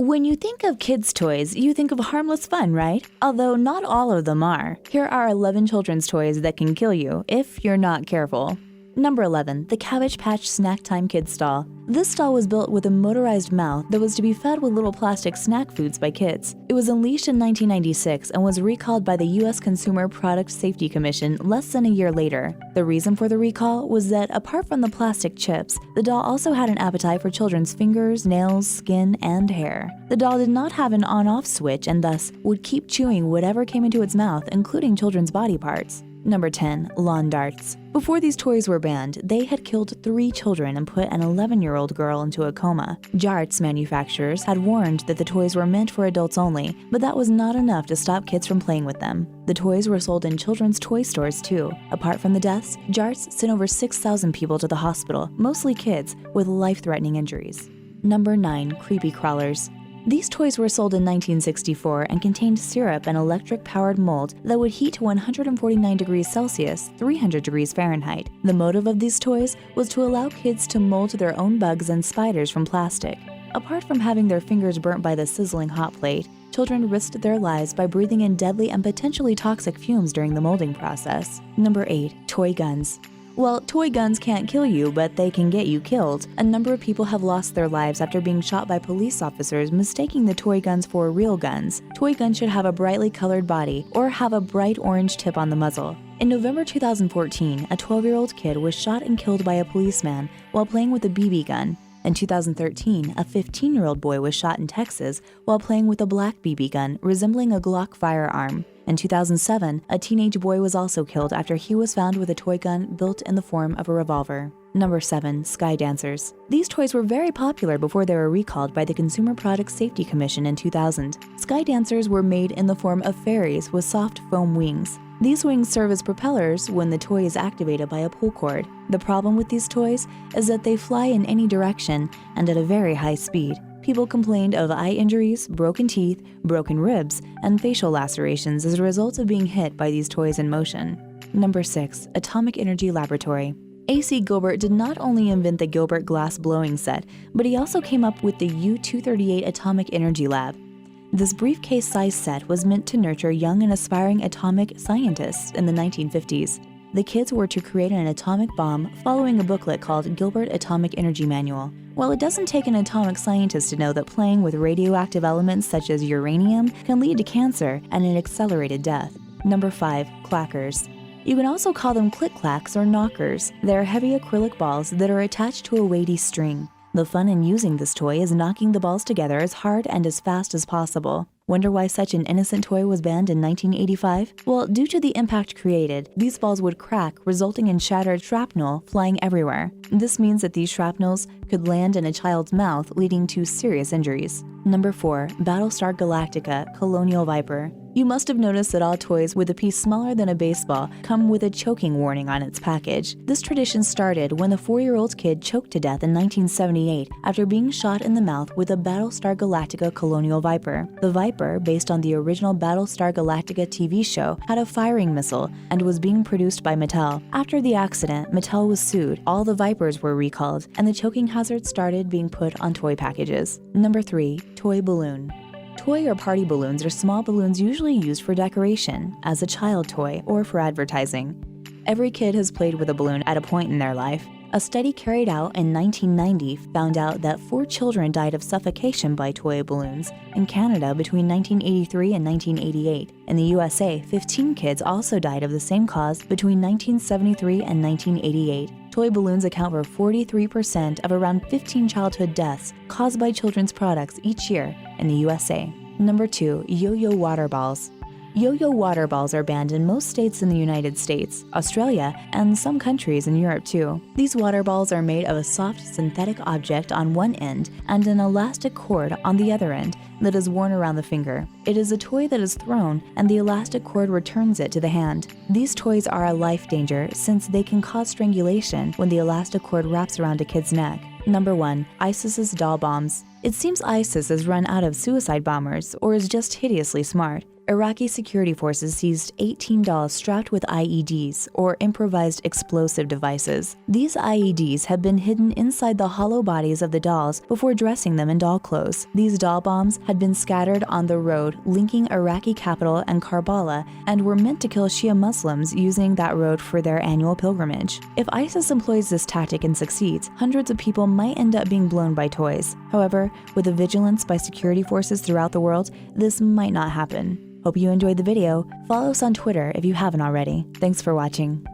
When you think of kids' toys, you think of harmless fun, right? Although not all of them are. Here are 11 children's toys that can kill you if you're not careful. Number 11. The Cabbage Patch Snacktime Kids Doll. This doll was built with a motorized mouth that was to be fed with little plastic snack foods by kids. It was unleashed in 1996 and was recalled by the U.S. Consumer Product Safety Commission less than a year later. The reason for the recall was that, apart from the plastic chips, the doll also had an appetite for children's fingers, nails, skin, and hair. The doll did not have an on-off switch and thus would keep chewing whatever came into its mouth, including children's body parts. Number 10. Lawn darts. Before these toys were banned, they had killed 3 children and put an 11-year-old girl into a coma. Jarts manufacturers had warned that the toys were meant for adults only, but that was not enough to stop kids from playing with them. The toys were sold in children's toy stores too. Apart from the deaths, Jarts sent over 6,000 people to the hospital, mostly kids with life-threatening injuries. Number 9. Creepy crawlers. These toys were sold in 1964 and contained syrup and electric-powered mold that would heat to 149 degrees Celsius, 300 degrees Fahrenheit. The motive of these toys was to allow kids to mold their own bugs and spiders from plastic. Apart from having their fingers burnt by the sizzling hot plate, children risked their lives by breathing in deadly and potentially toxic fumes during the molding process. Number 8. Toy guns. Well, toy guns can't kill you, but they can get you killed. A number of people have lost their lives after being shot by police officers mistaking the toy guns for real guns. Toy guns should have a brightly colored body or have a bright orange tip on the muzzle. In November 2014, a 12-year-old kid was shot and killed by a policeman while playing with a BB gun. In 2013, a 15-year-old boy was shot in Texas while playing with a black BB gun resembling a Glock firearm. In 2007, a teenage boy was also killed after he was found with a toy gun built in the form of a revolver. Number 7. Sky dancers. These toys were very popular before they were recalled by the Consumer Product Safety Commission in 2000. Sky dancers were made in the form of fairies with soft foam wings. These wings serve as propellers when the toy is activated by a pull cord. The problem with these toys is that they fly in any direction and at a very high speed. People complained of eye injuries, broken teeth, broken ribs, and facial lacerations as a result of being hit by these toys in motion. Number 6. Atomic Energy Laboratory. A.C. Gilbert did not only invent the Gilbert glass blowing set, but he also came up with the U-238 Atomic Energy Lab. This briefcase-sized set was meant to nurture young and aspiring atomic scientists in the 1950s. The kids were to create an atomic bomb following a booklet called Gilbert Atomic Energy Manual. While it doesn't take an atomic scientist to know that playing with radioactive elements such as uranium can lead to cancer and an accelerated death. Number 5. Clackers. You can also call them click-clacks or knockers. They're heavy acrylic balls that are attached to a weighty string. The fun in using this toy is knocking the balls together as hard and as fast as possible. Wonder why such an innocent toy was banned in 1985? Well, due to the impact created, these balls would crack, resulting in shattered shrapnel flying everywhere. This means that these shrapnels could land in a child's mouth, leading to serious injuries. Number 4. Battlestar Galactica Colonial Viper. You must have noticed that all toys with a piece smaller than a baseball come with a choking warning on its package. This tradition started when the 4-year-old kid choked to death in 1978 after being shot in the mouth with a Battlestar Galactica Colonial Viper. The Viper, based on the original Battlestar Galactica TV show, had a firing missile and was being produced by Mattel. After the accident, Mattel was sued, all the Vipers were recalled, and the choking hazard started being put on toy packages. Number 3. Toy balloon. Toy or party balloons are small balloons usually used for decoration, as a child toy, or for advertising. Every kid has played with a balloon at a point in their life. A study carried out in 1990 found out that 4 children died of suffocation by toy balloons in Canada between 1983 and 1988. In the USA, 15 kids also died of the same cause between 1973 and 1988. Toy balloons account for 43% of around 15 childhood deaths caused by children's products each year in the USA. Number 2. Yo-yo water balls. Yo-yo water balls are banned in most states in the United States, Australia, and some countries in Europe too. These water balls are made of a soft synthetic object on one end and an elastic cord on the other end that is worn around the finger. It is a toy that is thrown and the elastic cord returns it to the hand. These toys are a life danger since they can cause strangulation when the elastic cord wraps around a kid's neck. Number 1. ISIS's doll bombs. It seems ISIS has run out of suicide bombers or is just hideously smart. Iraqi security forces seized 18 dolls strapped with IEDs, or improvised explosive devices. These IEDs had been hidden inside the hollow bodies of the dolls before dressing them in doll clothes. These doll bombs had been scattered on the road linking Iraqi capital and Karbala and were meant to kill Shia Muslims using that road for their annual pilgrimage. If ISIS employs this tactic and succeeds, hundreds of people might end up being blown by toys. However, with the vigilance by security forces throughout the world, this might not happen. Hope you enjoyed the video. Follow us on Twitter if you haven't already. Thanks for watching.